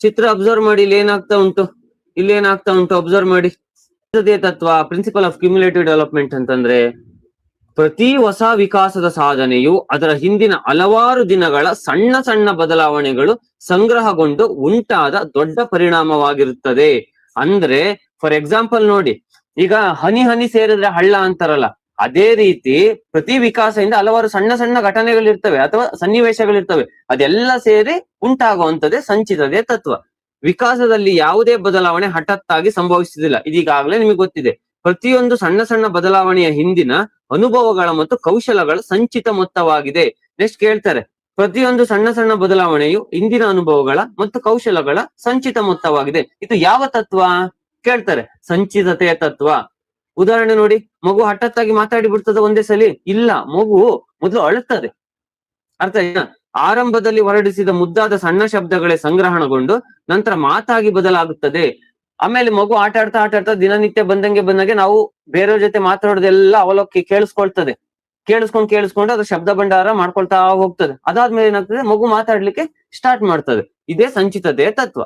ಚಿತ್ರ observe ಮಾಡಿ, ಇಲ್ಲಿ ಏನಾಗ್ತಾ ಉಂಟು, ಇಲ್ಲಿ ಏನಾಗ್ತಾ ಉಂಟು ಅಬ್ಸರ್ವ್ ಮಾಡಿ. ತತ್ವ, ಪ್ರಿನ್ಸಿಪಲ್ ಆಫ್ ಕ್ಯುಮ್ಯುಲೇಟಿವ್ ಡೆವಲಪ್ಮೆಂಟ್ ಅಂತಂದ್ರೆ ಪ್ರತಿ ಹೊಸ ವಿಕಾಸದ ಸಾಧನೆಯು ಅದರ ಹಿಂದಿನ ಹಲವಾರು ದಿನಗಳ ಸಣ್ಣ ಸಣ್ಣ ಬದಲಾವಣೆಗಳು ಸಂಗ್ರಹಗೊಂಡು ಉಂಟಾದ ದೊಡ್ಡ ಪರಿಣಾಮವಾಗಿರುತ್ತದೆ. ಅಂದ್ರೆ ಫಾರ್ ಎಕ್ಸಾಂಪಲ್ ನೋಡಿ, ಈಗ ಹನಿ ಹನಿ ಸೇರಿದ್ರೆ ಹಳ್ಳ ಅಂತಾರಲ್ಲ, ಅದೇ ರೀತಿ ಪ್ರತಿ ವಿಕಾಸದಿಂದ ಹಲವಾರು ಸಣ್ಣ ಸಣ್ಣ ಘಟನೆಗಳಿರ್ತವೆ ಅಥವಾ ಸನ್ನಿವೇಶಗಳಿರ್ತವೆ, ಅದೆಲ್ಲ ಸೇರಿ ಉಂಟಾಗುವಂತದ್ದೇ ಸಂಚಿತತೆ ತತ್ವ. ವಿಕಾಸದಲ್ಲಿ ಯಾವುದೇ ಬದಲಾವಣೆ ಹಠಾತ್ತಾಗಿ ಸಂಭವಿಸುವುದಿಲ್ಲ, ಇದೀಗಾಗಲೇ ನಿಮಗೆ ಗೊತ್ತಿದೆ. ಪ್ರತಿಯೊಂದು ಸಣ್ಣ ಸಣ್ಣ ಬದಲಾವಣೆಯ ಹಿಂದಿನ ಅನುಭವಗಳ ಮತ್ತು ಕೌಶಲಗಳ ಸಂಚಿತ ಮೊತ್ತವಾಗಿದೆ. ನೆಕ್ಸ್ಟ್ ಕೇಳ್ತಾರೆ, ಪ್ರತಿಯೊಂದು ಸಣ್ಣ ಸಣ್ಣ ಬದಲಾವಣೆಯು ಹಿಂದಿನ ಅನುಭವಗಳ ಮತ್ತು ಕೌಶಲಗಳ ಸಂಚಿತ ಮೊತ್ತವಾಗಿದೆ. ಇದು ಯಾವ ತತ್ವ ಕೇಳ್ತಾರೆ? ಸಂಚಿತತೆಯ ತತ್ವ. ಉದಾಹರಣೆ ನೋಡಿ, ಮಗು ಹಠಾತ್ತಾಗಿ ಮಾತಾಡಿ ಬಿಡ್ತದೆ ಒಂದೇ ಸಲಿ? ಇಲ್ಲ, ಮಗು ಮೊದಲು ಅಳುತ್ತದೆ. ಅರ್ಥ ಆಯ್ತಾ? ಆರಂಭದಲ್ಲಿ ಹೊರಡಿಸಿದ ಮುದ್ದಾದ ಸಣ್ಣ ಶಬ್ದಗಳೇ ಸಂಗ್ರಹಣಗೊಂಡು ನಂತರ ಮಾತಾಗಿ ಬದಲಾಗುತ್ತದೆ. ಆಮೇಲೆ ಮಗು ಆಟ ಆಡ್ತಾ ದಿನನಿತ್ಯ ಬಂದಂಗೆ ನಾವು ಬೇರೆಯವ್ರ ಜೊತೆ ಮಾತಾಡೋದೆಲ್ಲ ಅವಲೋಕಿ ಕೇಳಿಸ್ಕೊಳ್ತದೆ. ಕೇಳಿಸ್ಕೊಂಡು ಅದು ಶಬ್ದ ಭಂಡಾರ ಮಾಡ್ಕೊಳ್ತಾ ಹೋಗ್ತದೆ. ಅದಾದ್ಮೇಲೆ ಏನಾಗ್ತದೆ, ಮಗು ಮಾತಾಡ್ಲಿಕ್ಕೆ ಸ್ಟಾರ್ಟ್ ಮಾಡ್ತದೆ. ಇದೇ ಸಂಚಿತತೆಯ ತತ್ವ.